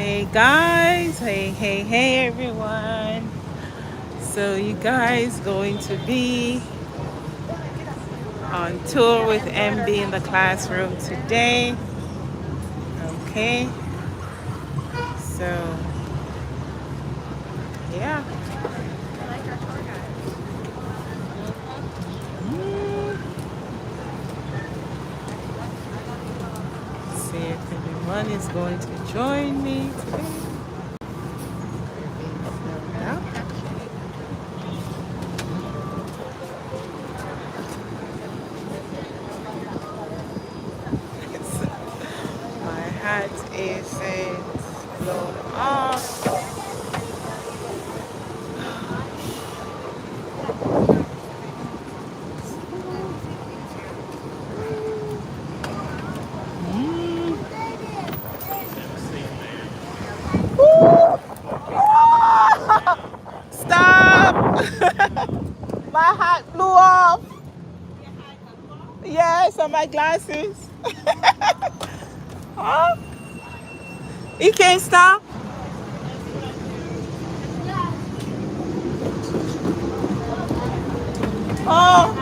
Hey guys, hey everyone. So you guys going to be on tour with MB in the classroom today. Okay, so yeah. See if everyone is going to join me today. Yeah. My hat is blown off. Stop! My hat blew off. Yes, on my glasses. Huh? You can't stop? Oh,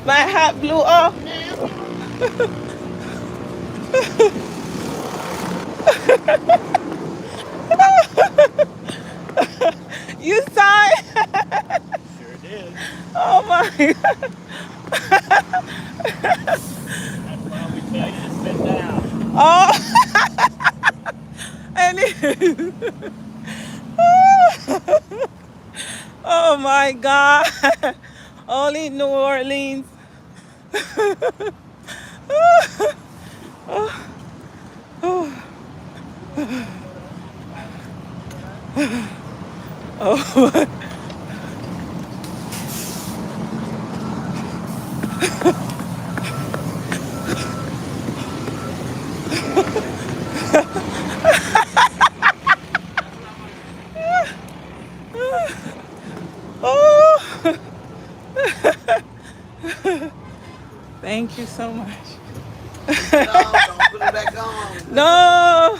my hat blew off. You saw it? Sure did. Oh my God. That's why we tell you to sit down. Oh, and it, oh my God. Only New Orleans. Oh, oh. Thank you so much. No, don't put it back on. No.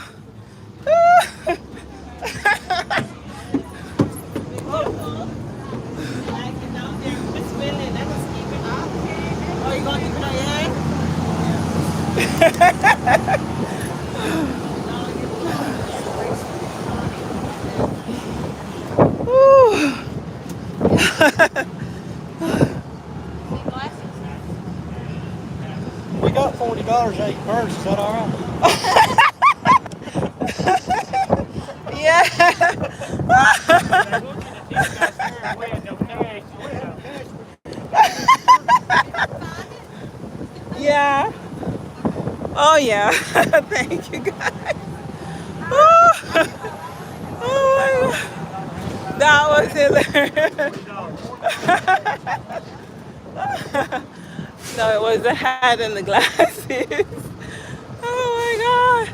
We got $40 eight first. Is that all right? Yeah. Yeah. Oh yeah. Thank you guys. Oh, oh my God. That was hilarious. No, it was the hat and the glasses. Oh my God.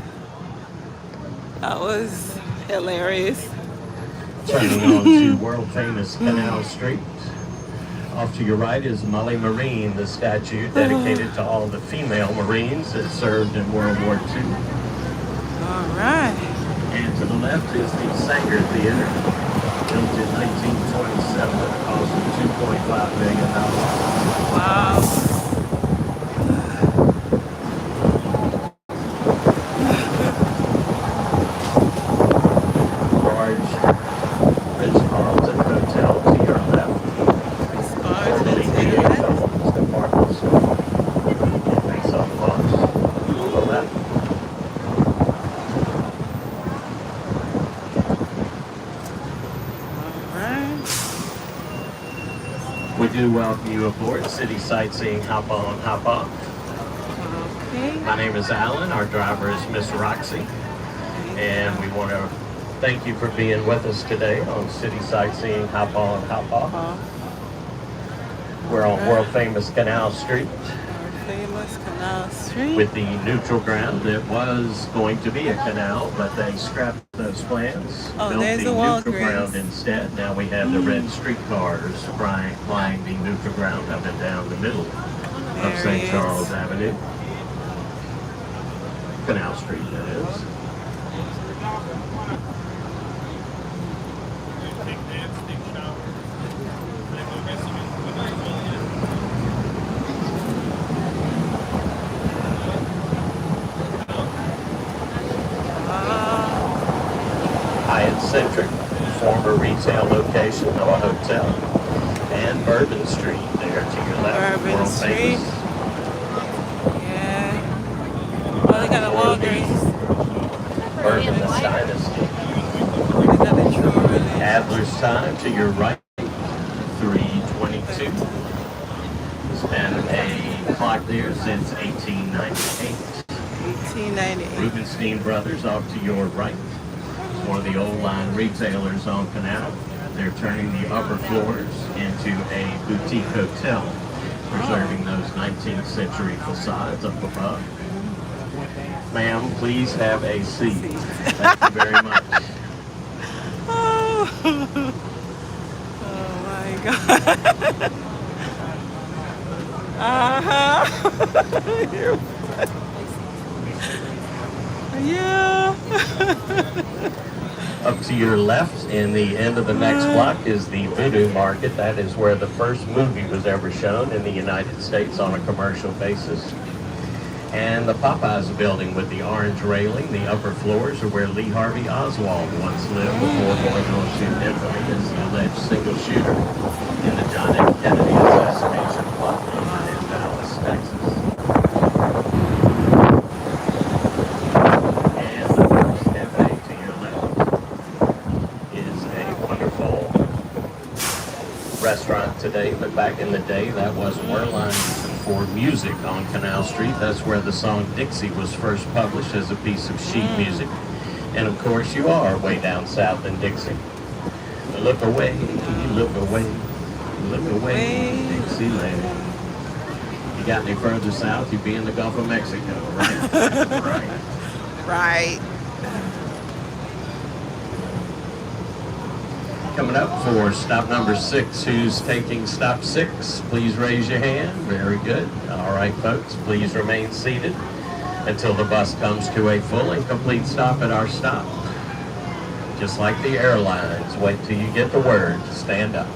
That was hilarious. Turning on to world famous Canal Street. Off to your right is Molly Marine, the statue dedicated to all the female Marines that served in World War II. All right. And to the left is the Sanger Theater, built in 1927 at a cost of $2.5 million. Wow. Large Ritz-Carlton Hotel to your left, Spartan formerly to the left. DHL's department store. Face off Fox on the left. All right. We do welcome you aboard City Sightseeing Hop On, Hop Off. Okay. My name is Alan. Our driver is Miss Roxy. And we want to thank you for being with us today on City Sightseeing Hop On, Hop Off. We're on world famous Canal Street Our famous Canal Street. with the neutral ground. It was going to be a canal, but they scrapped those plans. Oh, Built there's the the neutral Walgreens. ground instead. Now we have the red streetcars flying the neutral ground up and down the middle of There he St. is. Charles Avenue. Canal Street, that is. Hyatt Centric, former retail location of a hotel, and Bourbon Street there to your left. Bourbon world Street. famous. Yeah. Oh, they got a Walgreens. Bourbon Dynasty. They got a Drury. Adler's Time to your right, 3:22. It's been a clock there since 1898. 1898. Rubenstein Brothers off to your right. It's one of the old line retailers on Canal. They're turning the upper floors into a boutique hotel, preserving those 19th century facades up above. Ma'am, please have a seat. Thank you very much. Oh, oh my God. Uh-huh. You're funny. Yeah. Up to your left, in the end of the next block, is the Voodoo Market. That is where the first movie was ever shown in the United States on a commercial basis. And the Popeyes building with the orange railing, the upper floors are where Lee Harvey Oswald once lived before going on to infamy as the alleged single shooter in the John F. Kennedy assassination plot in Dallas, Texas. And the First Cafe to your left is a wonderful restaurant today, but back in the day that was Werlein for music on Canal Street. That's where the song Dixie was first published as a piece of sheet music. And of course you are way down south in Dixie. Look away, look away, look away, Dixieland. You got any further south, you'd be in the Gulf of Mexico, right? Right. Right. Coming up for stop number 6. Who's taking stop 6? Please raise your hand. Very good. All right, folks, please remain seated until the bus comes to a full and complete stop at our stop. Just like the airlines, wait till you get the word to stand up.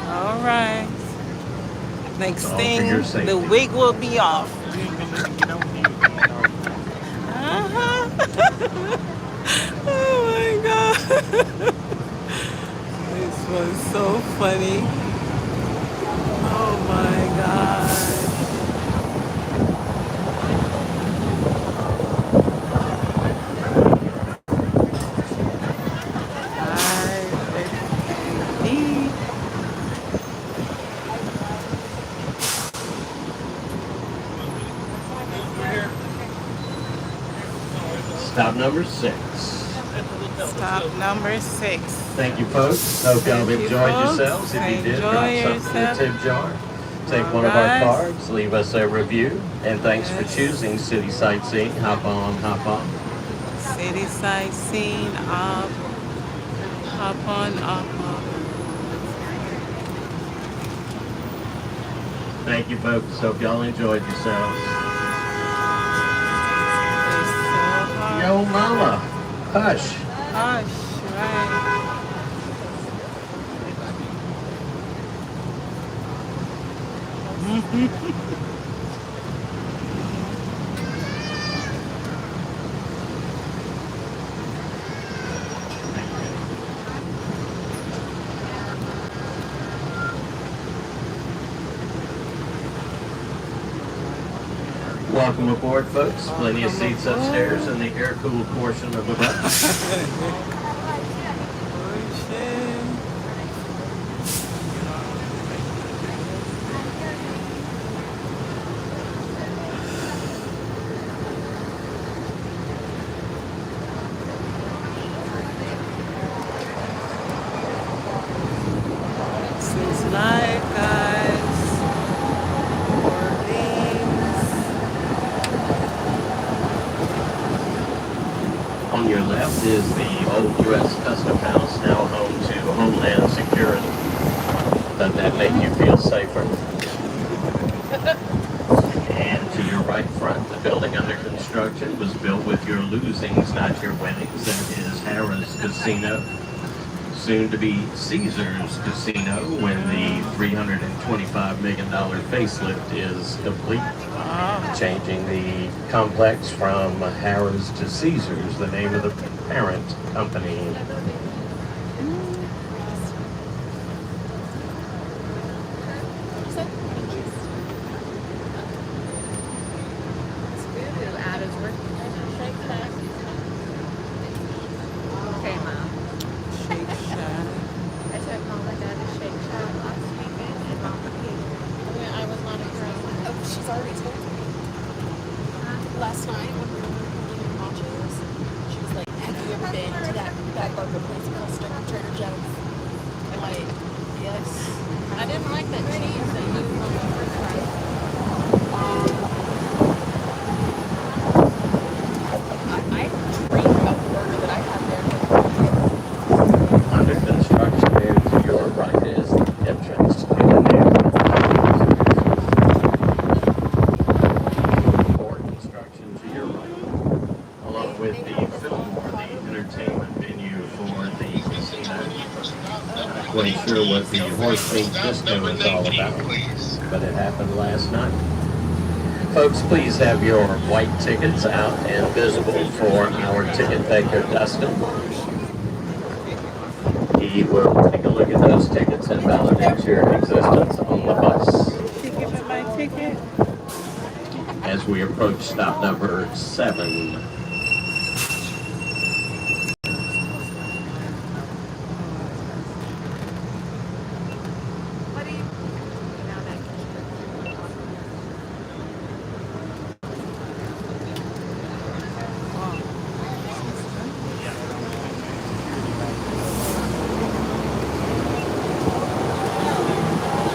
All right. Next All for thing, your safety. the wig will be off. Uh-huh. Oh my God. This was so funny. Oh my God. Stop number 6. Stop number 6. Thank you, folks. Hope y'all Thank you, enjoyed folks. yourselves. If you did, Enjoy drop something in yourself. the tip jar. Take All one of our right. cards. Leave us a review. And thanks for Yes. choosing City Sightseeing. Hop on, hop off. City sightseeing, up, hop on, up. Thank you, folks. Hope y'all enjoyed yourselves. It's so hard. Yo, mama. Hush. Hush, right. Welcome aboard, folks. Plenty of seats upstairs in the air-cooled portion of the bus. This is life, guys. Orleans. On your left is the old U.S. Custom House, now home to Homeland Security. Doesn't that make you feel safer? And to your right right front, the building under construction was built with your losings, not your winnings. That is Harrah's Casino, soon to be Caesars Casino, when the $325 million facelift is complete. Changing the complex from Harrah's to Caesars, the name of the parent company. Okay, Mom. Shake Shack. I took Mom and Dad to Shake Shack last weekend, and Mom came. I was not impressed. Oh, she's already told me. Last night when we were eating nachos, she was like, "Have you ever been to that burger place across from Trader Joe's?" I'm like, "Yes." I didn't like that cheese that moved on the first fries. I dream about the burger that I had there. Under construction there to your right is the entrance to the new for construction to your right, along with the Fillmore, the entertainment venue for the casino. Not quite sure what the horse meat disco is all about, but it happened last night. Folks, please have your white tickets out and visible for our ticket taker, Dustin. He will take a look at those tickets and validate your existence on the bus Ticket for my ticket. as we approach stop number 7. What do you? Now that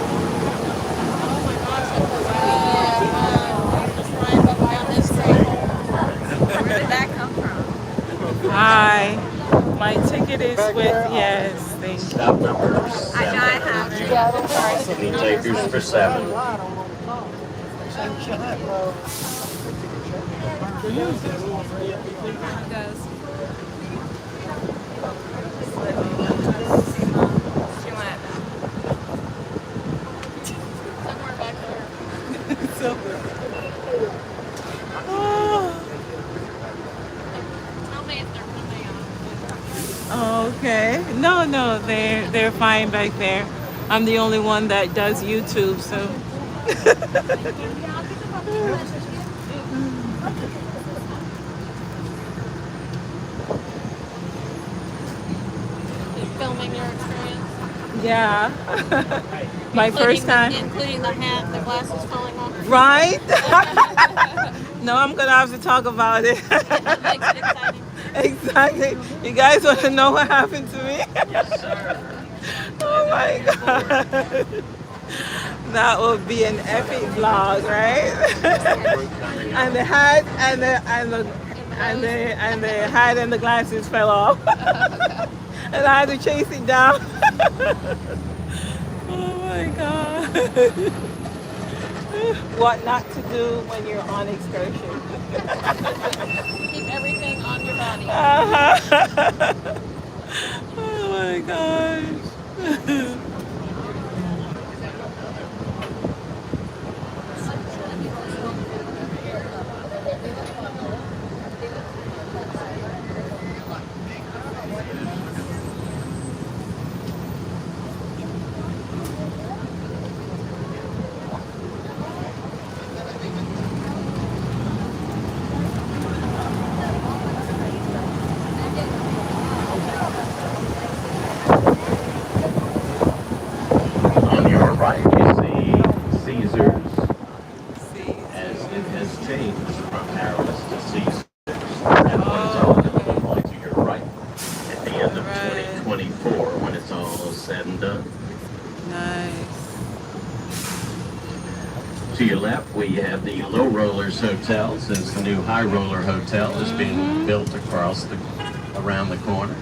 oh my gosh, that was just right up down this street. Where did that come from? Hi. My ticket is with, yes, thank you. Stop number I know I 7. have it. Any takers for 7? It does. She went somewhere back there. So, oh, Tell me if they're coming on. okay. No, they're fine back there. I'm the only one that does YouTube, so. Filming your experience. Yeah. My first time. Including the hat, the glasses falling off. Right? No, I'm gonna have to talk about it. That makes it exciting. Exactly. You guys want to know what happened to me? Yes, sir. Oh my god. That would be an epic vlog, right? And the hat and the hat and the glasses fell off. And I had to chase it down. Oh my god. What not to do when you're on excursion. Keep everything on your body. Oh my gosh. On your right, you see Caesars, See. as it has changed from Harrah's to Caesars. And what it's all going to look like to your right at the end of Right. 2024 when it's all said and done. Nice. To your left, we have the Low Rollers Hotel, since the new High Roller Hotel is being built around the corner.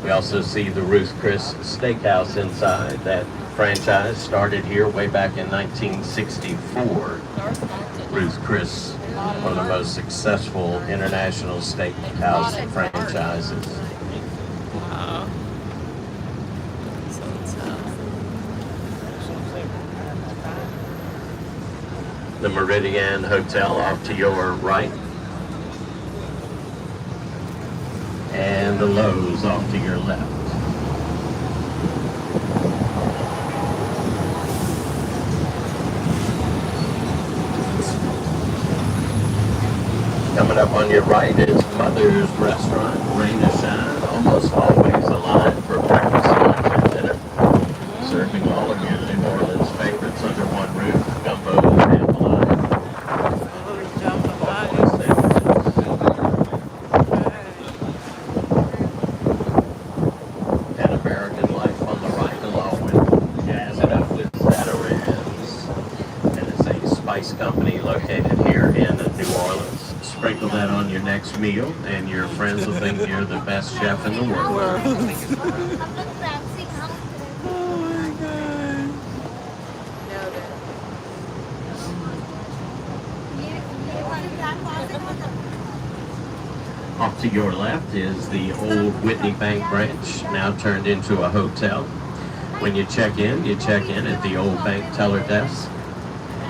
We also see the Ruth Chris Steakhouse inside. That franchise started here way back in 1964. North Mountain. Ruth Chris, one of the most successful international steakhouse franchises. Wow. So tough. The Meridian Hotel off to your right. And the Lowe's off to your left. Coming up on your right is Mother's Restaurant, Rain or Shine, almost always alive for breakfast, lunch, and dinner. Serving all of your New Orleans favorites under one roof, gumbo, jambalaya, Oh, jambalaya. all sandwiches. Pan American Life on the right, along with Jazz It Up with Zatarain's. And it's a spice company located here in New Orleans. Sprinkle that on your next meal, and your friends will think you're the best chef in the world. Oh my god. Off to your left is the old Whitney Bank branch, now turned into a hotel. When you check in at the old bank teller desk.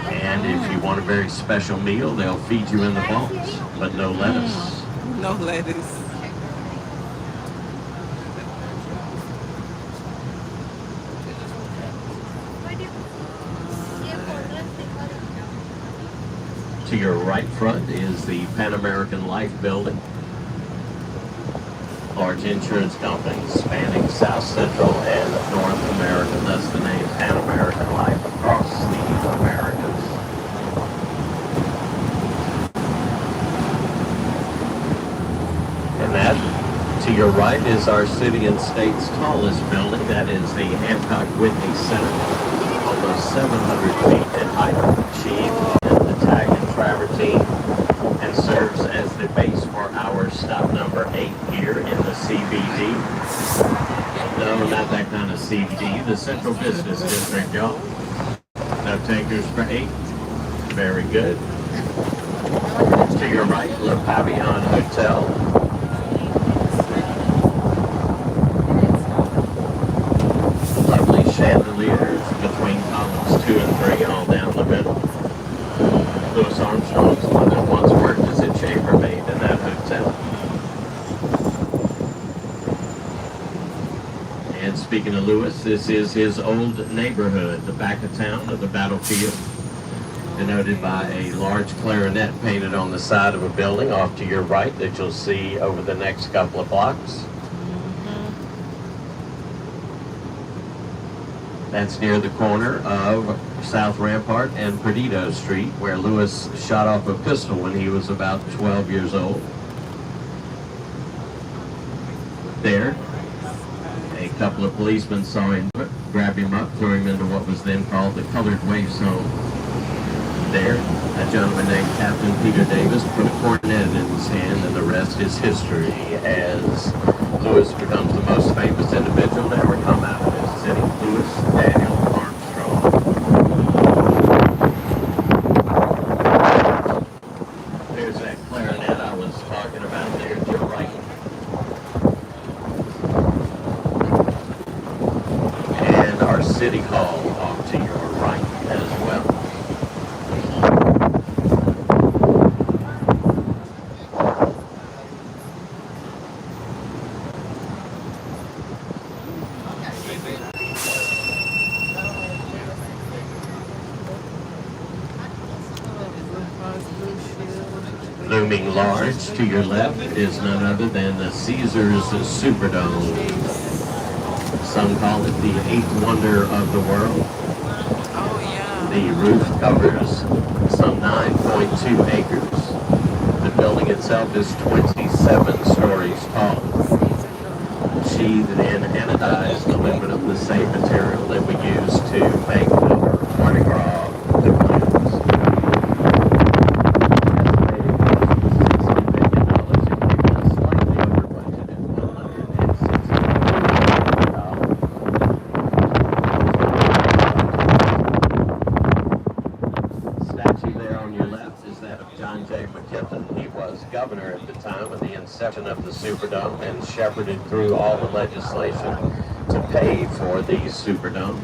And if you want a very special meal, they'll feed you in the vaults, but no lettuce. No lettuce. To your right front is the Pan American Life building. Large insurance company spanning South Central and North America. Thus the name Pan American Life across the Americas. And that, to your right, is our city and state's tallest building. That is the Hancock Whitney Center. Almost 700 feet in height. Achieved in the tag and travertine, and serves as the base for our stop number 8 here in the CBD. No, not that kind of CBD, the Central Business District, y'all. No takers for 8. Very good. To your right, Le Pavillon Hotel. Lovely chandeliers between columns 2 and 3, all down the middle. Louis Armstrong's mother once worked as a chambermaid in that hotel. And speaking of Louis, this is his old neighborhood, the back of town of the battlefield, denoted by a large clarinet painted on the side of a building off to your right that you'll see over the next couple of blocks. That's near the corner of South Rampart and Perdido Street, where Louis shot off a pistol when he was about 12 years old. There, a couple of policemen saw him, grab him up, threw him into what was then called the Colored Wave Zone. There, a gentleman named Captain Peter Davis put a cornet in his hand, and the rest is history, as Louis becomes the most famous individual to ever come out of his city, Louis Daniel Armstrong. There's that clarinet I was talking about there to your right. And our city hall off to your right as well. Looming large to your left is none other than the Caesars Superdome. Some call it the 8th wonder of the world. Oh yeah. The roof covers some 9.2 acres. The building itself is 27 stories tall. Sheathed in anodized aluminum, the same material that we use to make our Mardi Gras balloons. Statue there on your left inception of the Superdome and shepherded through all the legislation to pay for the Superdome.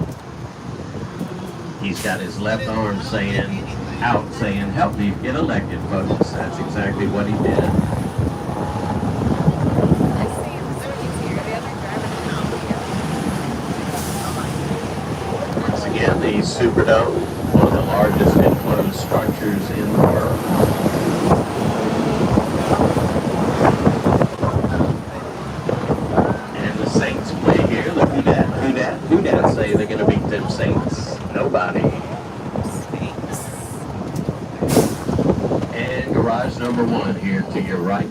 He's got his left arm out saying, help me get elected, folks. That's exactly what he did. I see him so he's here. The other driver. Once again, the Superdome, one of the largest enclosed structures in the world. And the Saints play here. Look, who dat say they're going to beat them Saints? Nobody. And garage number 1 here to your right.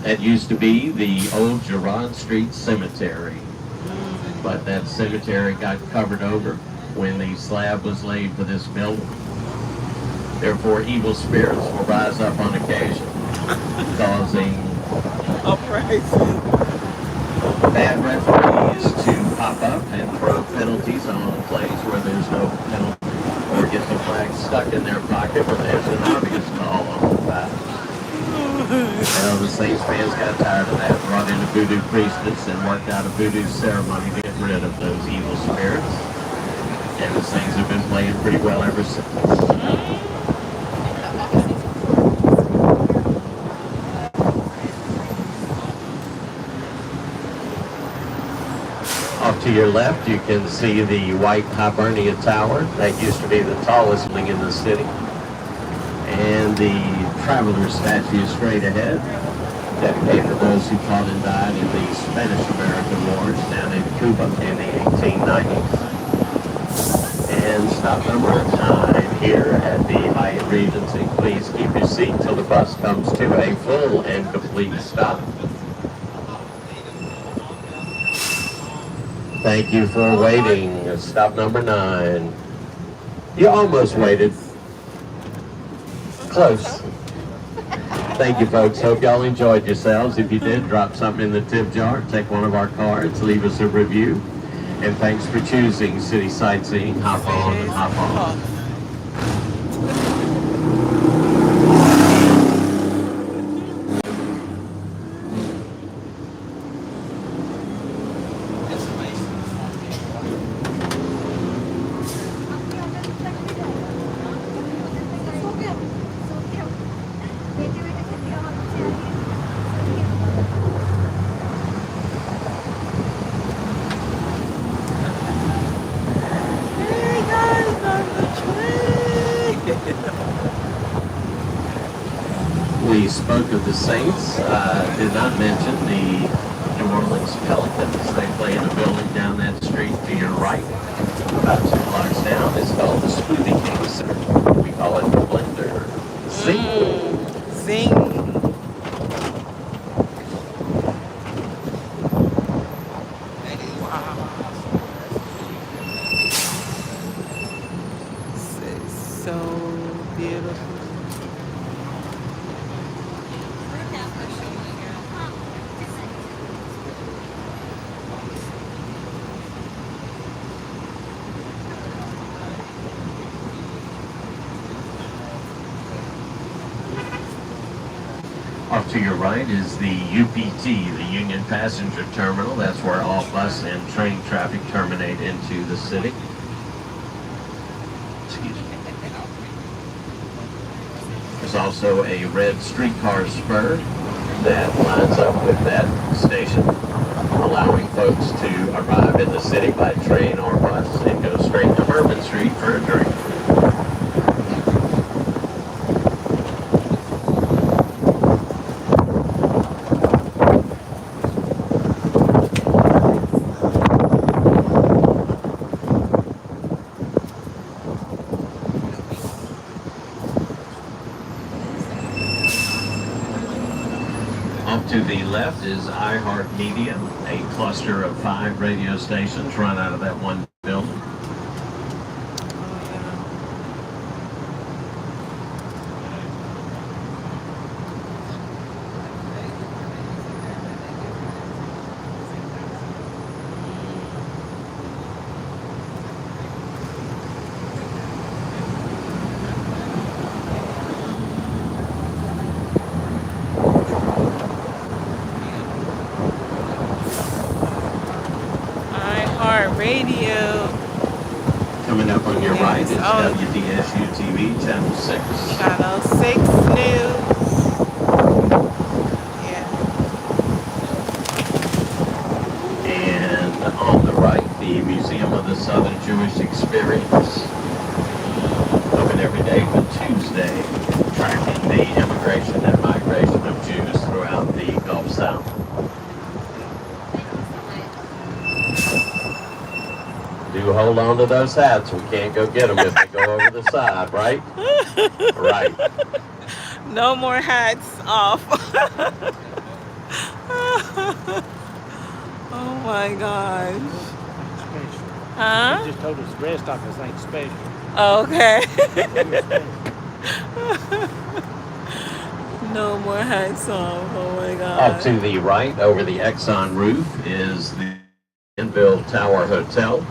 That used to be the old Gerard Street Cemetery. But that cemetery got covered over when the slab was laid for this building. Therefore, evil spirits will rise up on occasion, causing bad referees to pop up and throw penalties on plays where there's no penalty, or get the flag stuck in their pocket when there's an obvious call on the back. Well, the Saints fans got tired of that, brought in a voodoo priestess and worked out a voodoo ceremony to get rid of those evil spirits. And the Saints have been playing pretty well ever since. Off to your left, you can see the white Hibernia Tower. That used to be the tallest building in the city. And the Traveler statue straight ahead, dedicated to those who fought and died in the Spanish-American Wars down in Cuba in the 1890s. And stop number 9 here at the Hyatt Regency. Please keep your seat till the bus comes to a full and complete stop. Thank you for waiting. Stop number 9. You almost waited. Close. Thank you, folks. Hope y'all enjoyed yourselves. If you did, drop something in the tip jar, take one of our cards, leave us a review. And thanks for choosing City Sightseeing. Hop on and hop on. We spoke of the Saints, did not mention the New Orleans Pelicans. They play in a building down that street to your right, about 2 blocks down. It's called the Smoothie King Center. We call it the Blender. Zing! Zing. Wow. This is so beautiful. Off to your right is the UPT, the Union Passenger Terminal. That's where all bus and train traffic terminate into the city. Excuse me. There's also a red streetcar spur that lines up with that station, allowing folks to arrive in the city by train or bus and go straight to Bourbon Street for a drink. Off to the left is iHeartMedia, a cluster of 5 radio stations run out of that one building. Heart Radio. Coming up on your right is Oh. WDSU TV, Channel 6. Channel 6 News. Yeah. And on the right, the Museum of the Southern Jewish Experience. Open every day but Tuesday, tracking the immigration and migration of Jews throughout the Gulf South. Do hold on to those hats. We can't go get them if they go over the side, right? Right. No more hats off. Oh my gosh. Special. Huh? He just told us the rest of us ain't special. Okay. We're special. No more hats off. Oh my Off god. to the right, over the Exxon roof, is the Enville Tower Hotel.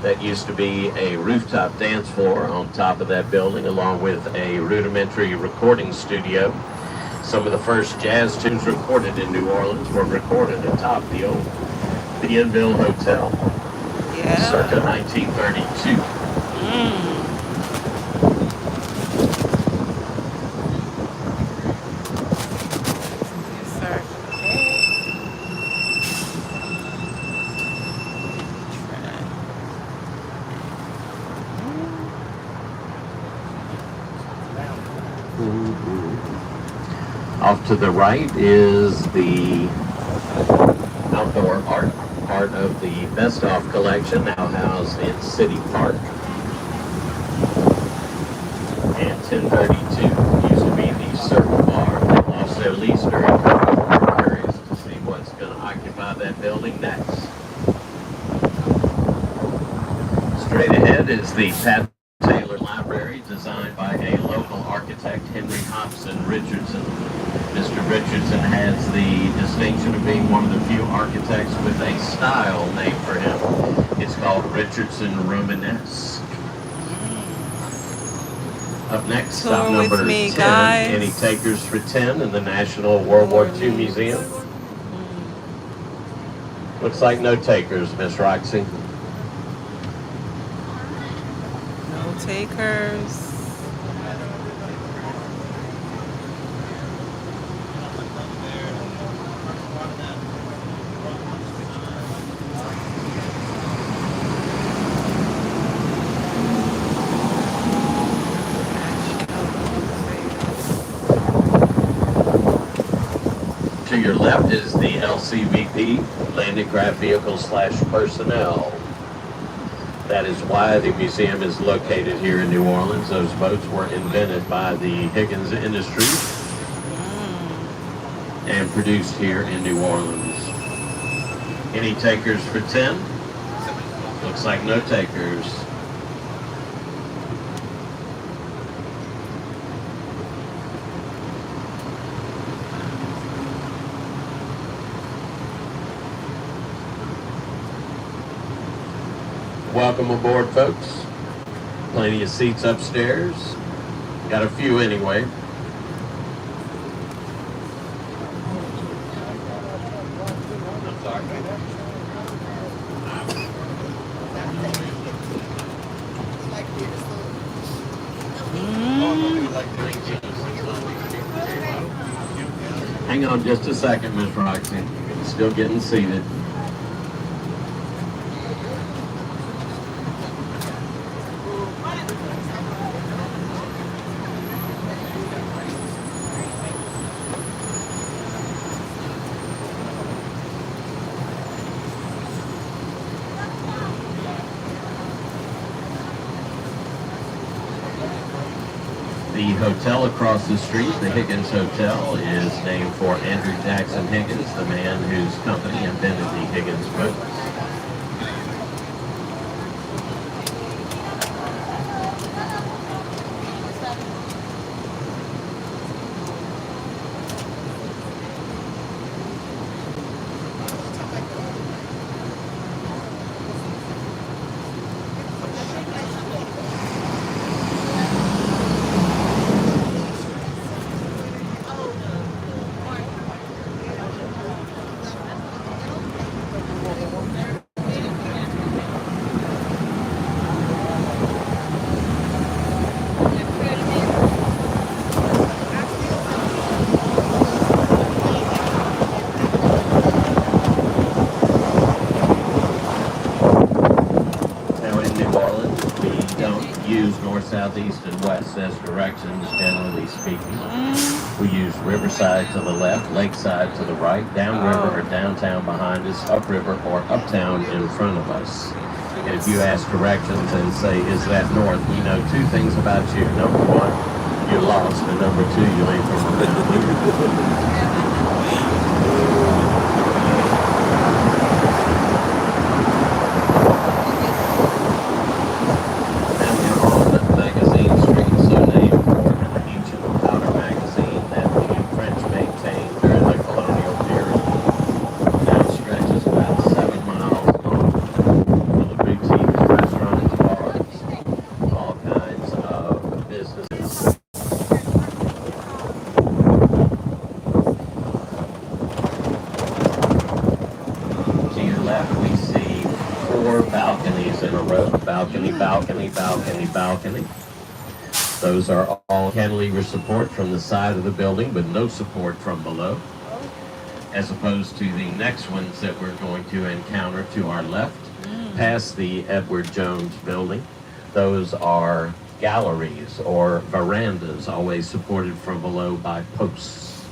That used to be a rooftop dance floor on top of that building, along with a rudimentary recording studio. Some of the first jazz tunes recorded in New Orleans were recorded atop the old Enville Hotel, circa Yeah. 1932. Yes, sir. Off to the right is the outdoor art part of the Best Off collection, now housed in City Park. And 1032 used to be the Circle Bar, that lost their lease during COVID. We're curious to see what's going to occupy that building next. Straight ahead is the Pat Taylor Library, designed by a local architect, Henry Hobson Richardson. Mr. Richardson has the distinction of being one of the few architects with a style named for him. It's called Richardson Romanesque. Up next, stop Tour with number me, 10. guys. Any takers for 10 in the National World War II Museum? Looks like no takers, Miss Roxy. No takers. To your left is the LCVP, Landing Craft Vehicle / Personnel. That is why the museum is located here in New Orleans. Those boats were invented by the Higgins Industries and produced here in New Orleans. Any takers for 10? Looks like no takers. Welcome aboard, folks. Plenty of seats upstairs. Got a few anyway. Hang on just a second, Miss Roxy. Still getting seated. The hotel across the street, the Higgins Hotel, is named for Andrew Jackson Higgins, the man whose company invented the Higgins boats. use north, south, east, and west as directions, generally speaking. We use Riverside to the left, Lakeside to the right, downriver or downtown behind us, upriver or uptown in front of us. And if you ask directions and say, is that north, we know two things about you. Number one, you're lost, and number two, you ain't from around here. And we're on Magazine Street, so named for an ancient powder magazine that the French maintained during the colonial period. Now it stretches about 7 miles long, full of boutiques, restaurants, bars, all kinds of businesses. To your left, we see 4 balconies in a row. Balcony, balcony, balcony, balcony. Those are all cantilever support from the side of the building, but no support from below. As opposed to the next ones that we're going to encounter to our left, past the Edward Jones building. Those are galleries or verandas, always supported from below by posts.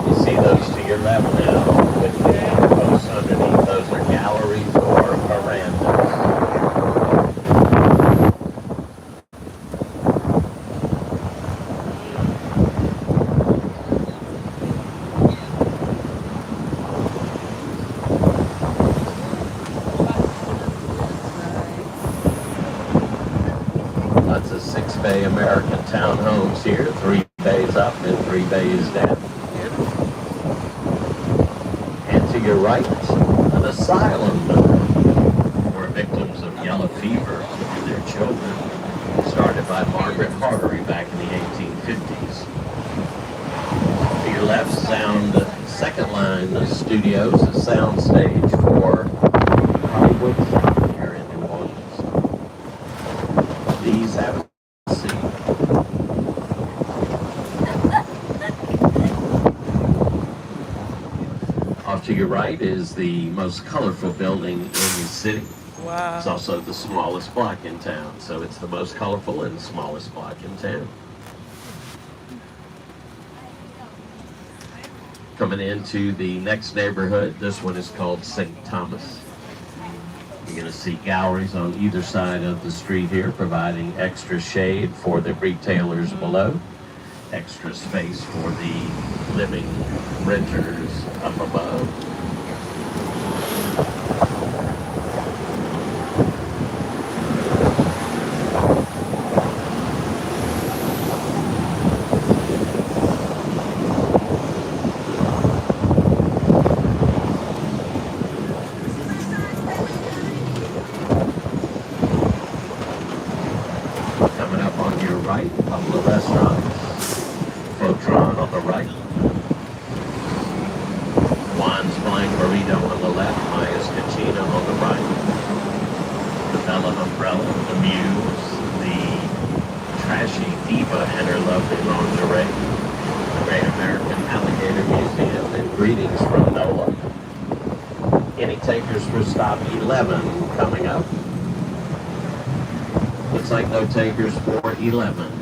You see those to your left now with the posts underneath. Those are galleries or verandas. Lots of 6-bay American townhomes here, 3 bays up and 3 bays down. And to your right, an asylum for victims of yellow fever and their children, started by Margaret Hartery back in the 1850s. To your left, Sound Second Line Studios, a sound stage for Hollywood here in New Orleans. These have a seat. Off to your right is the most colorful building in the city. Wow. It's also the smallest block in town, so it's the most colorful and the smallest block in town. Coming into the next neighborhood, this one is called St. Thomas. You're going to see galleries on either side of the street here, providing extra shade for the retailers below, extra space for the living renters up above. Coming up on your right, a couple of restaurants. Flotron on the right. Juan's Flying Burrito on the left. Maya's Cucina on the right. The Bella Umbrella, the Muse, the Trashy Diva and her lovely lingerie. The Great American Alligator Museum, and greetings from NOLA. Any takers for stop 11 coming up? Looks like no takers for 11.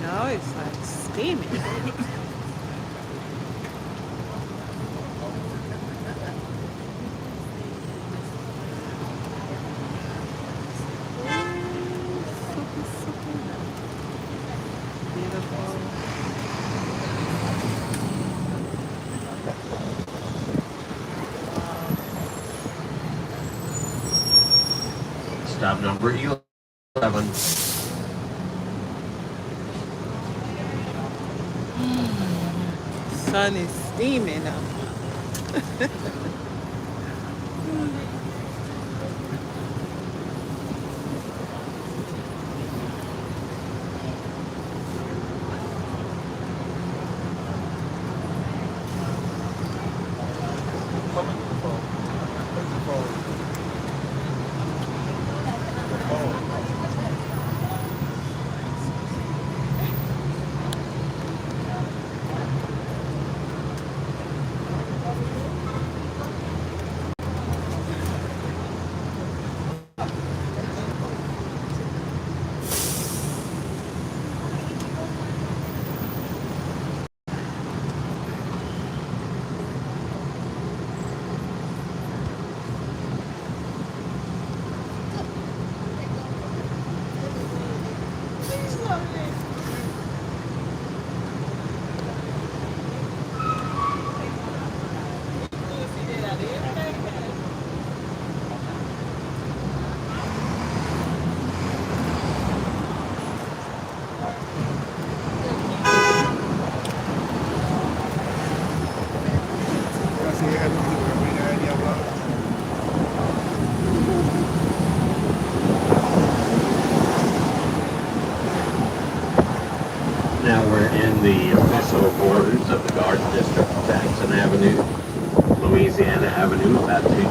No, it's like steaming. Beautiful. Stop number 11. Sun is steaming up.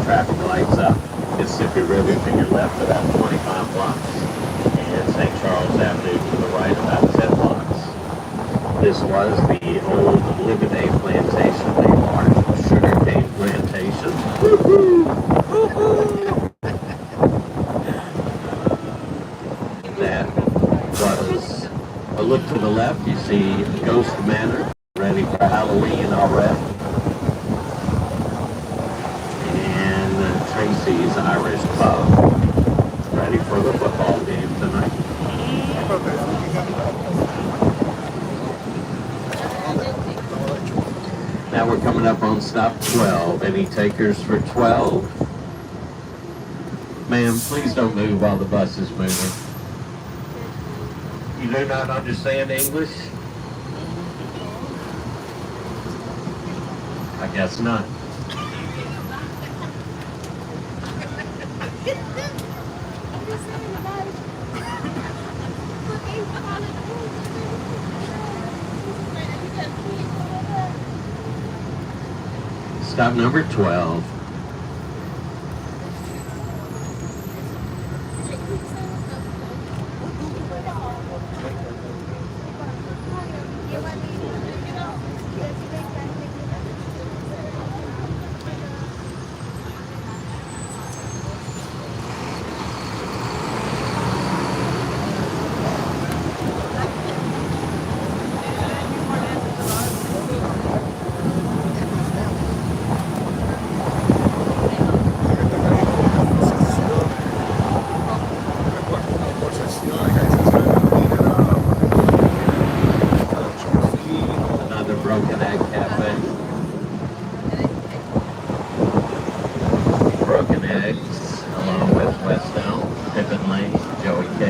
traffic lights up. Mississippi River to your left about 25 blocks. And St. Charles Avenue to the right about 10 blocks. This was the old Liverday Plantation, a large sugarcane plantation. That was a look to the left. You see Ghost Manor, ready for Halloween already. And Tracy's Irish Pub, ready for the football game tonight. Now we're coming up on stop 12. Any takers for 12? Ma'am, please don't move while the bus is moving. You do not understand English? I guess not. Stop number 12. Another Broken Egg Cafe. Broken Eggs, along with West Elm, Pippin Lane, Joey K.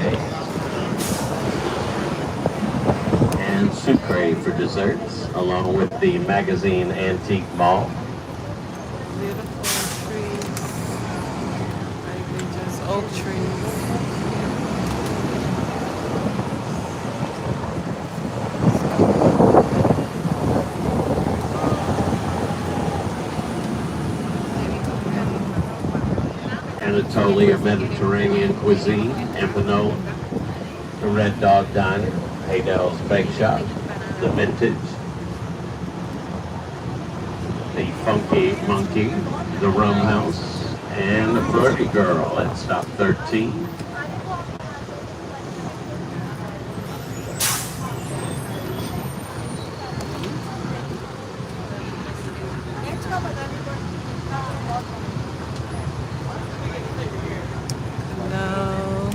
And Sucre for desserts, along with the Magazine Antique Mall. Beautiful trees. Like just oak trees. Anatolia Mediterranean Cuisine, Empanola, the Red Dog Diner, Haydell's Bake Shop, the Vintage, the Funky Monkey, the Rum House, and the Flirty Girl at stop 13. No.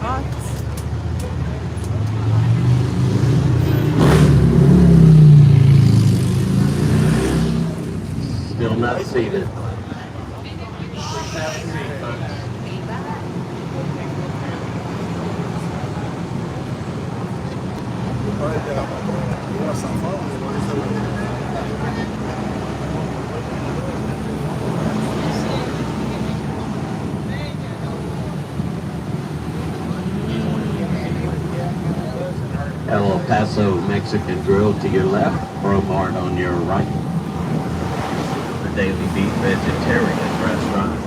Hot. Still not seated. El Paso Mexican Grill to your left, Bromart on your right. The Daily Beef Vegetarian Restaurant.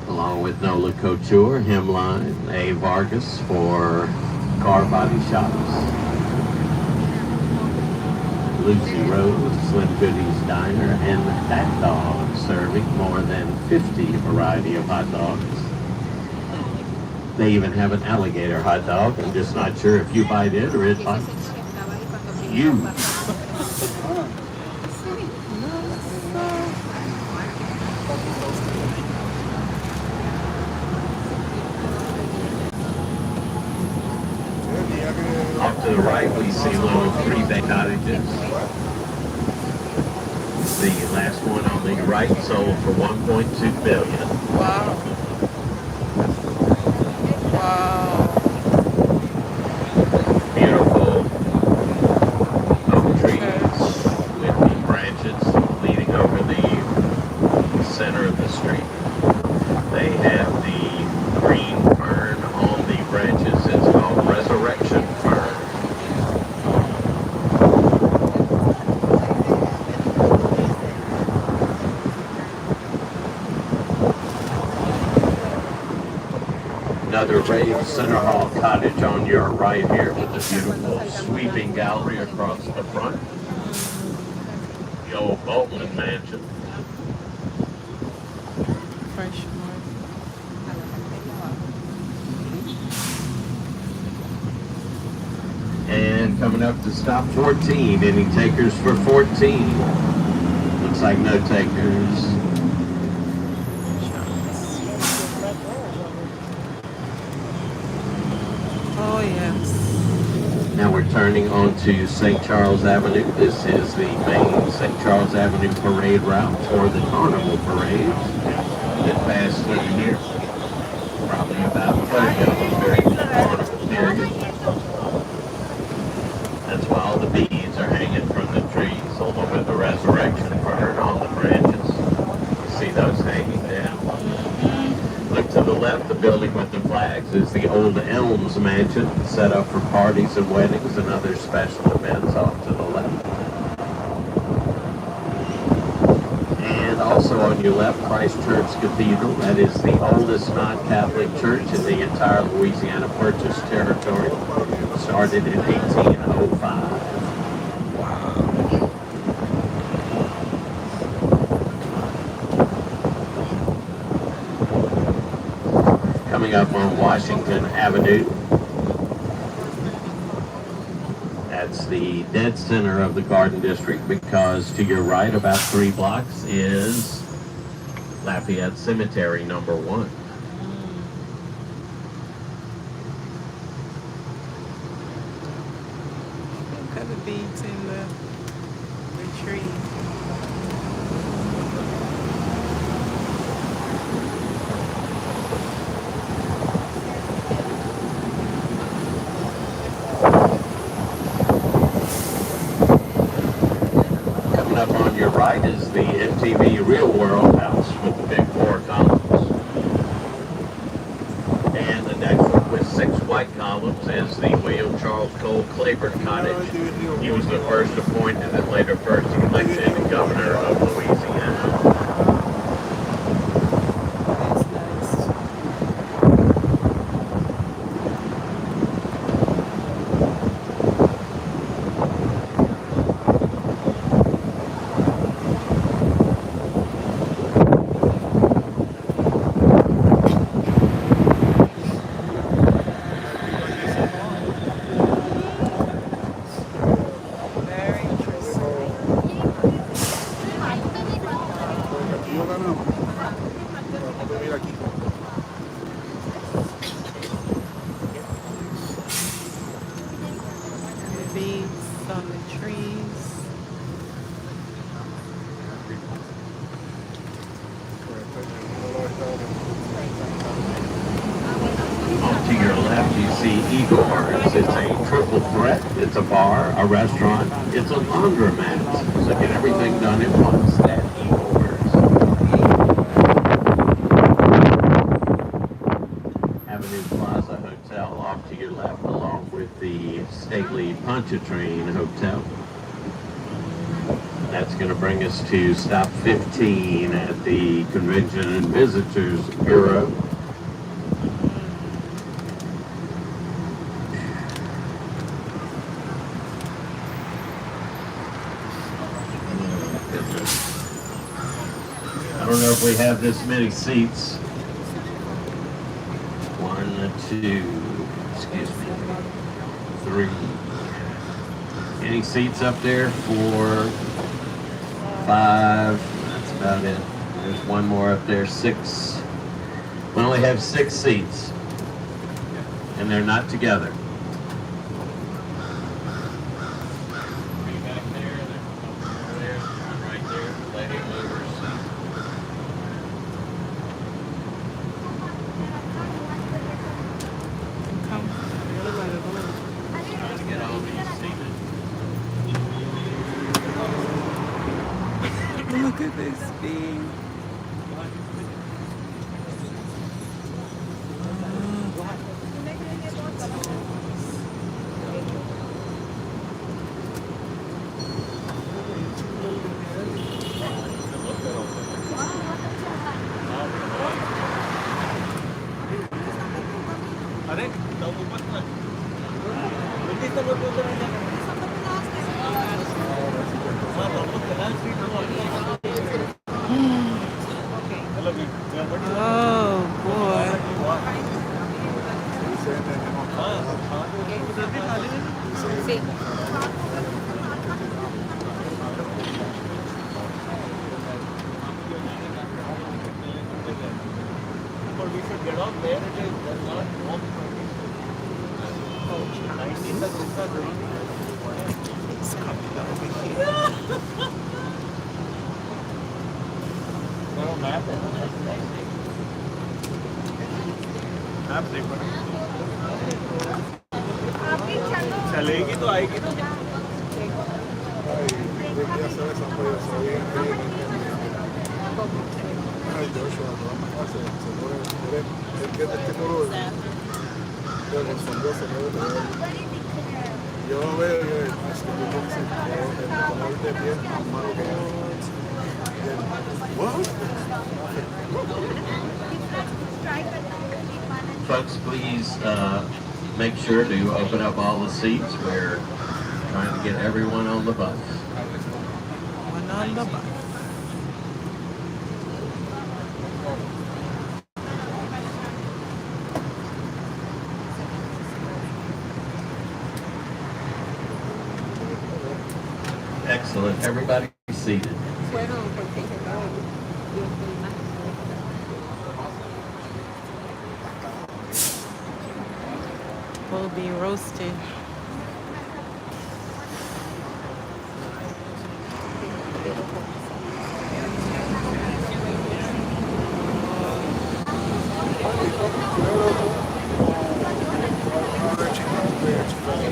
Along with Nola Couture, Hemline, A. Vargas for car body shops. Lucy Rose, Slim Goodies Diner, and That Dog, serving more than 50 variety of hot dogs. They even have an alligator hot dog. I'm just not sure if you bite it or it bites you. Off to the right, we see little 3-bay cottages. The last one on the right sold for $1.2 billion. Wow. Wow. Beautiful oak another Rave Center Hall cottage on your right here with the beautiful sweeping gallery across the front. The old Boltman Mansion. Freshman. And coming up to stop 14. Any takers for 14? Looks like no takers. Oh yes. Now we're turning onto St. Charles Avenue. This is the main St. Charles Avenue parade route for the carnival parades that pass through here. Probably about 30 of them during the carnival period. That's why all the beads are hanging from the trees, along with the resurrection fern on the branches. You see those hanging down. Look to the left, the building with the flags is the Old Elms Mansion, set up for parties and weddings and other special events off to the left. And also on your left, Christ Church Cathedral. That is the oldest non-Catholic church in the entire Louisiana Purchase territory. Started in 1805. Coming up on Washington Avenue. That's the dead center of the Garden District, because to your right about 3 blocks is Lafayette Cemetery number 1. Look at the beads in the tree. Coming up on your right is the MTV Real World House with the big 4 columns. And the next one with 6 white columns is the William Charles Cole Claiborne Cottage. He was the first appointed and later first elected governor of Louisiana. That's nice. Very interesting. Yo ganamos. Mira aquí. The beads on the trees. Off to your left, you see Igor's. It's a triple threat. It's a bar, a restaurant, it's a laundromat. So get everything done at once at Igor's. Avenue Plaza Hotel off to your left, along with the stately Pontchartrain Hotel. That's going to bring us to stop 15 at the Convention and Visitors Bureau. I don't know if we have this many seats. 1, 2, excuse me, 3. Any seats up there? 4, 5. That's about it. There's one more up there. 6. We only have 6 seats, and they're not together. Back there, over there, right there, lady movers. Come. Really like a blue. Trying to get all these seated. Look at this bead. Oh boy. It's coming over here. चलेगी तो आएगी तो Ay, Joshua, no me hace, se muere, él que es de este color, pero los fondos se mueven de él. Yo lo veo y yo, es que yo no sé, el color de piel más malo que es. Y él, what? Folks, please make sure to open up all the seats. We're trying to get everyone on the bus. One on the bus. Excellent. Everybody seated. Will be roasted.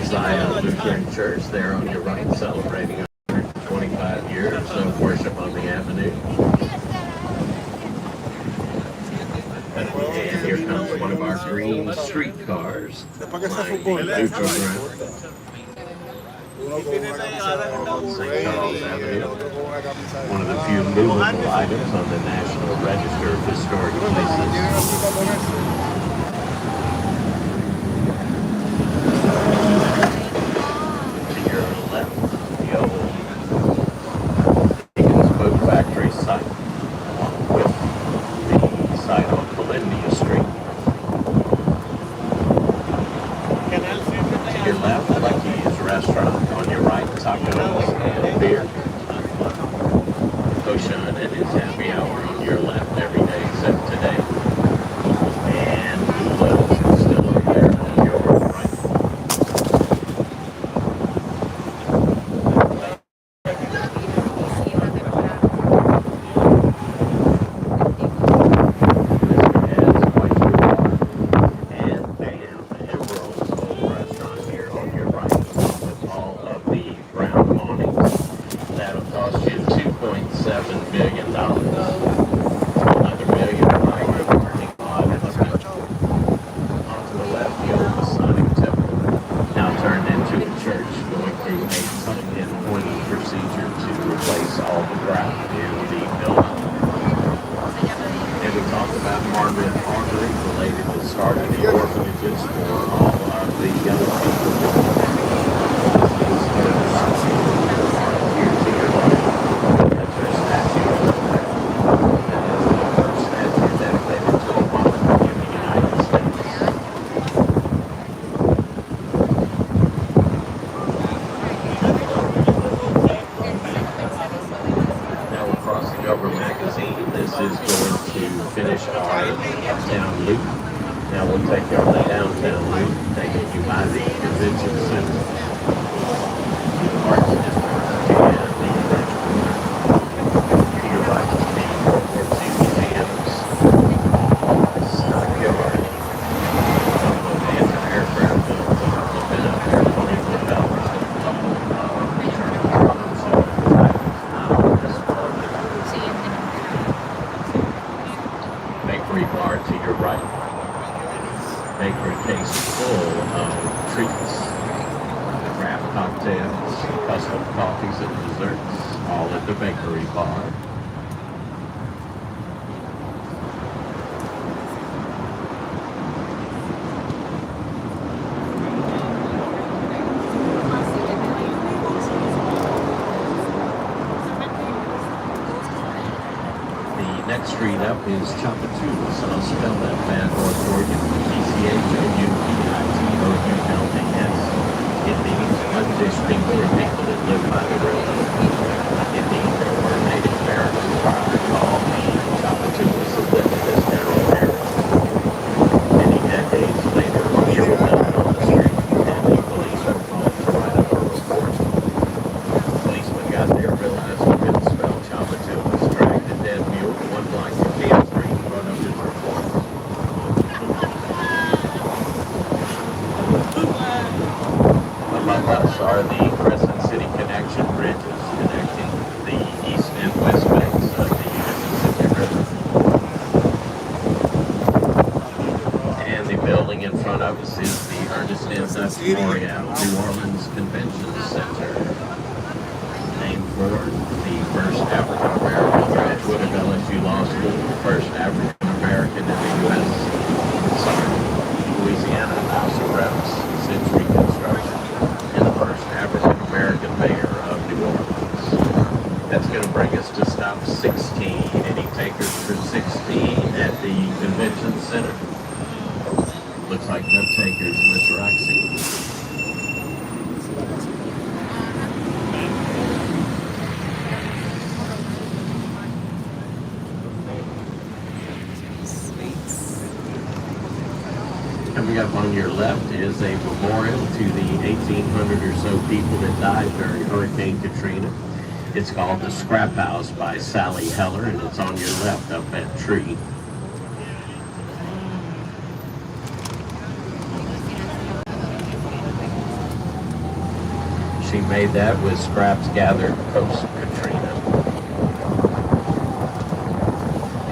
Zion Lutheran Church there on your right, celebrating 125 years of worship on the avenue. And here comes one of our green streetcars, lining neutral ground Uno con una camisa on St. rey Charles y el Avenue. otro con una camisa One of the few movable items on the National Register of Historic Places. ¿Tienen así para ponerse? To your left, the old Higgins Boat Factory site, along with the site on Colindia Street. To your left, Lucky's Restaurant. On your right, tacos and beer. Ocean and his happy hour on your left every day except today. And Lula's still over there on your right. And Bam, Emerald's old restaurant here on your right, with all of the brown awnings. That'll cost you $2.7 million. Another million right in the parking lot in the front. Onto the left, the old Masonic Temple, now turned into a church, going through a tucked-in pointing procedure to replace all the ground in the building. And we talked about Margaret Armory, related to starting the orphanages for all of the young people. Here to your right, that's her statue up there. That is the first statue dedicated to a woman in the United States. Now we're crossing over Magazine. This is going to finish our uptown loop. Now we'll take you on the downtown loop, taking you by the convention center, the arts district, and the to your right, the World War II museums, stockyard, some of anti-aircraft guns, a couple of been airplane propellers, and a couple of return drums and items now on display. Bakery bar to your right. Bakery case full of treats, craft cocktails, custom coffees and desserts, all at the bakery bar. street up is Chapatoulas, and I'll spell that bad boy for you. Choupitos. It means undistinct for people that live by the river. It means there were Native Americans prior called the Chapatoulas that lived in this narrow area. Many decades later, you were found on the street, and the police were called to write up a report. Policemen got there, realized he couldn't spell Chapatoulas, dragged a dead mule one block to Field Street in front of his report. Above us are the Crescent City Connection bridges connecting the east and west banks of the Mississippi River. And the building in front of us is the Ernest M. Duff Memorial New Orleans Convention Center, named for the first African American graduate of LSU Law School, the first African American in the U.S. Louisiana House of Reps since Reconstruction, and the first African American mayor of New Orleans. That's going to bring us to stop 16. Any takers for 16 at the convention center? Looks like no takers, Miss Roxy. Coming up on your left is a memorial to the 1,800 or so people that died during Hurricane Katrina. It's called the Scrap House by Sally Heller, and it's on your left up that tree. She made that with scraps gathered post-Katrina.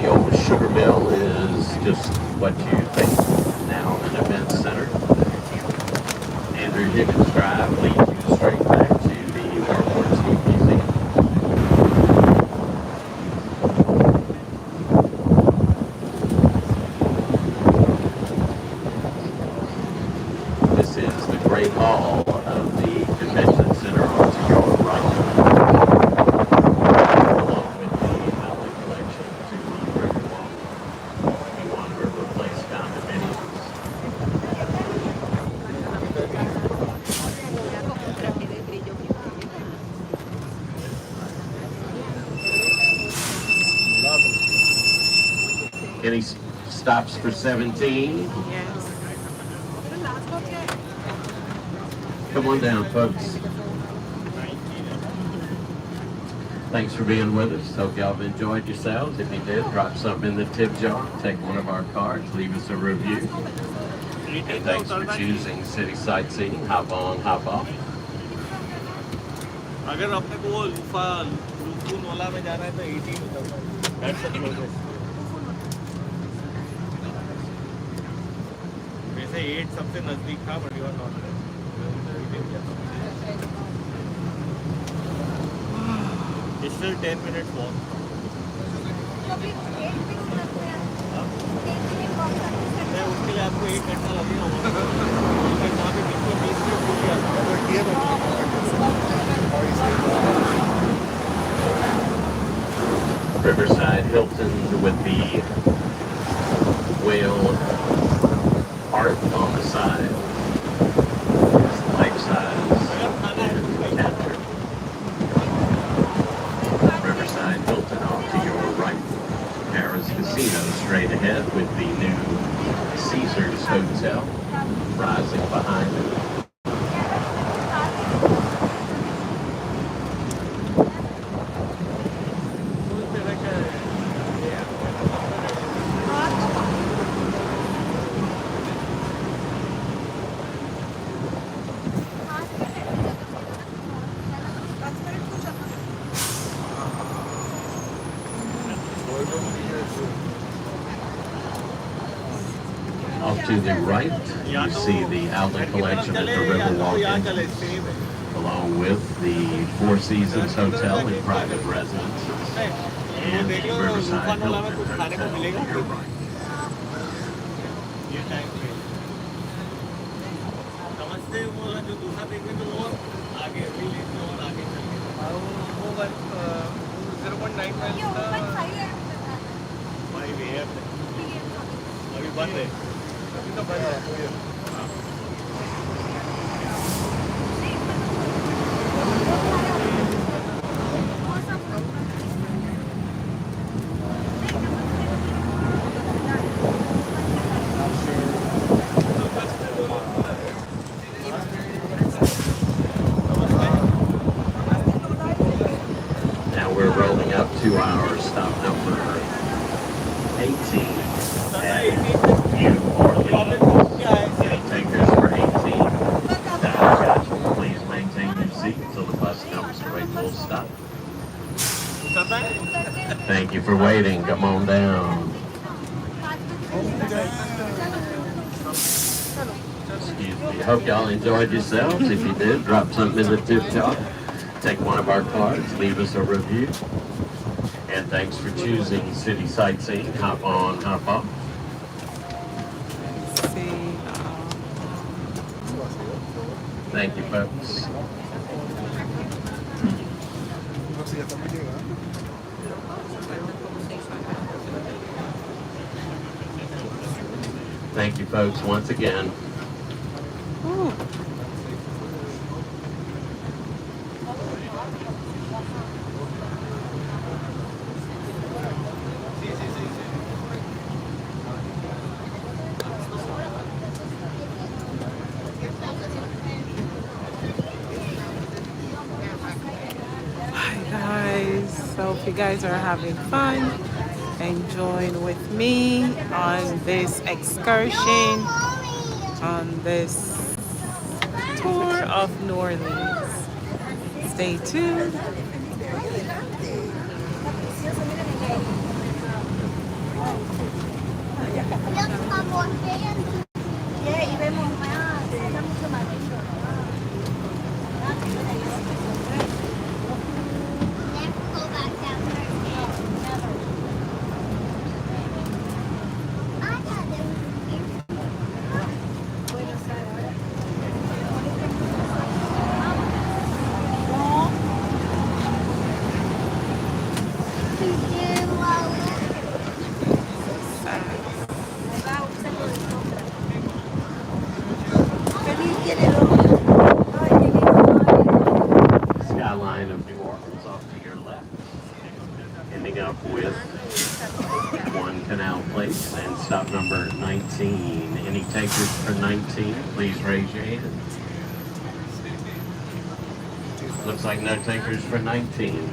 The old sugar mill is just what you think now, an event center. Andrew Higgins Drive leads you straight back to the World War II Museum. This is the Great Hall of the Convention Center on to your right, along with the Allen Collection to the Riverwalk. You want River Place condominiums. Any stops for 17? Yes. Come on down, folks. Thanks for being with us. Hope y'all have enjoyed yourselves. If you did, drop something in the tip jar, take one of our cards, leave us a review. And thanks for choosing City Sightseeing. Hop on, hop off. अगर अपने को वो लूफून वाला में जाना है तो 18 होता है. That's the closest. वैसे 8 सबसे नजदीक था, but you are not there. It's still 10 minutes walk. मैं उसके लिए आपको 1 घंटा लगेगा वहाँ पे बिल्कुल 20 मिनट हो गया. Riverside Hilton with the whale art on the side. It's life-size capture. Riverside Hilton off to your right. Paris Casino straight ahead with the new Caesars Hotel rising behind it. Off to the right, you see the outlet collection at the Riverwalk entrance, along with the Four Seasons Hotel and private residences, and the Riverside Hilton Hotel to your right. समझते हैं वो जो दूसरा देखें तो वो आगे भी लेते और आगे चलते. वो 0.9 miles का Fíjate. Avi band है. Now we're rolling up to our stop number 18 at New Orleans. Any takers for 18? Please maintain your seat until the bus comes to a full stop. Thank you for waiting. Come on down. Excuse me. Hope y'all enjoyed yourselves. If you did, drop something in the tip jar. Take one of our cards, leave us a review. And thanks for choosing City Sightseeing. Hop on, hop off. See, Thank you, folks. No sé, ya estamos llegando. Thank you, folks, once again. ooh, hi guys. So if you guys are having fun, enjoying with me on this excursion, on this tour of New Orleans. Stay tuned. Y vemos más, está mucho más lindo. Skyline of New Orleans off to your left. Ending up with One Canal Place and stop number 19. Any takers for 19? Please raise your hand. Looks like no takers for 19.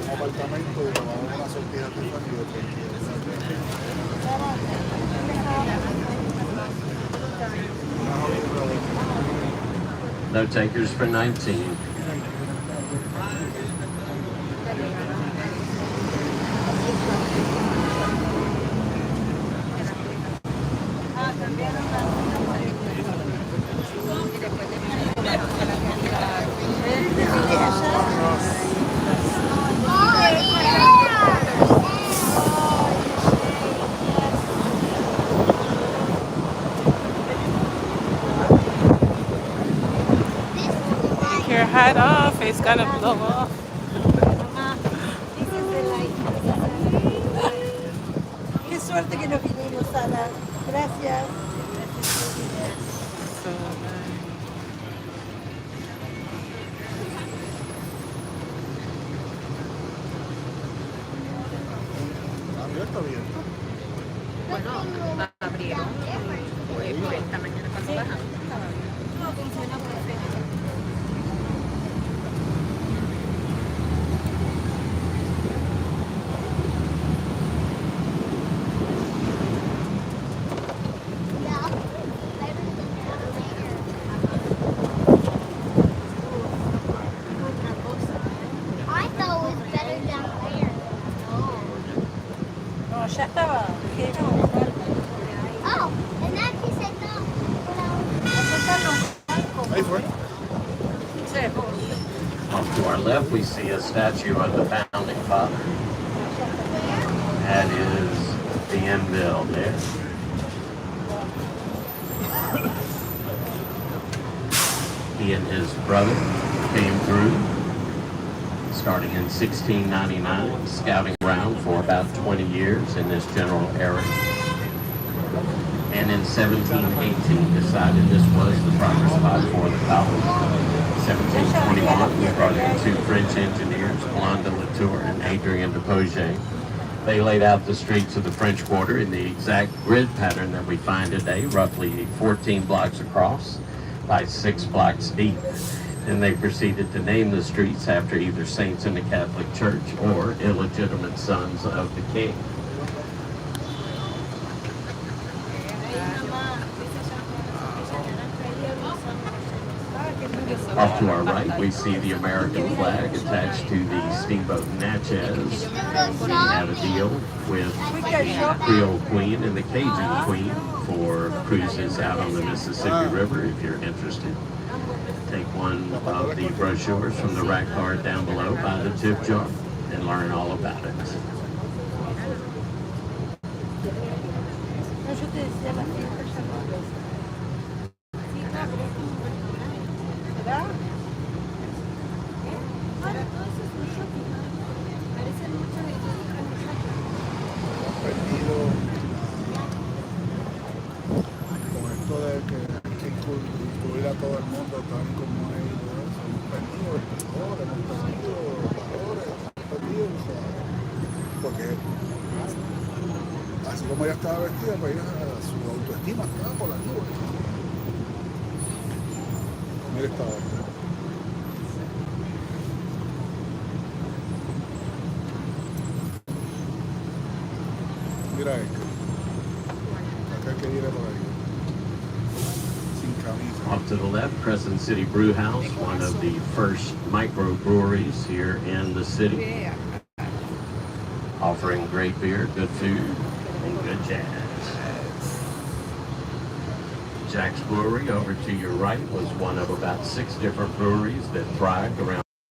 Un apartamento y tomamos una sortija No takers for 19. Take your hat off, it's gonna blow off. Qué suerte que nos vinimos, Ana. Gracias. So nice. Abierto, abierto. Bueno, abrieron esta mañana cuando bajamos. No, funciona perfecto. I thought it was better down there. No, ya estaba. Oh, in that case I thought, Ahí fue. Off to our left, we see a statue of the founding father. That is the end bill there. He and his brother came through, starting in 1699, scouting around for about 20 years in this general area. And in 1718 decided this was the proper spot for the college. 1721 we brought in two French engineers, Blonde de Latour and Adrien de Pouget. They laid out the streets of the French Quarter in the exact grid pattern that we find today, roughly 14 blocks across by 6 blocks deep. And they proceeded to name the streets after either saints in the Catholic Church or illegitimate sons of the king. Off to our right, we see the American flag attached to the steamboat Natchez. We had a deal with the Creole Queen and the Cajun Queen for cruises out on the Mississippi River. If you're interested, take one of the brochures from the rack card down below by the tip jar and learn all about it. Perdido con esto de que incluir a todo el mundo tal como es y todo eso. Hemos perdido escritores, hemos perdido valores, hemos perdido, o sea, porque así como ella estaba vestida, pues ella, su autoestima estaba por la nube. Mira esta otra. Mira esto. Acá que viene por ahí. Sin camisa. Off to the left, Crescent City Brew House, one of the first microbreweries here in the city. Offering great beer, good food, and good jazz. Jack's Brewery over to your right was one of about 6 different breweries that thrived around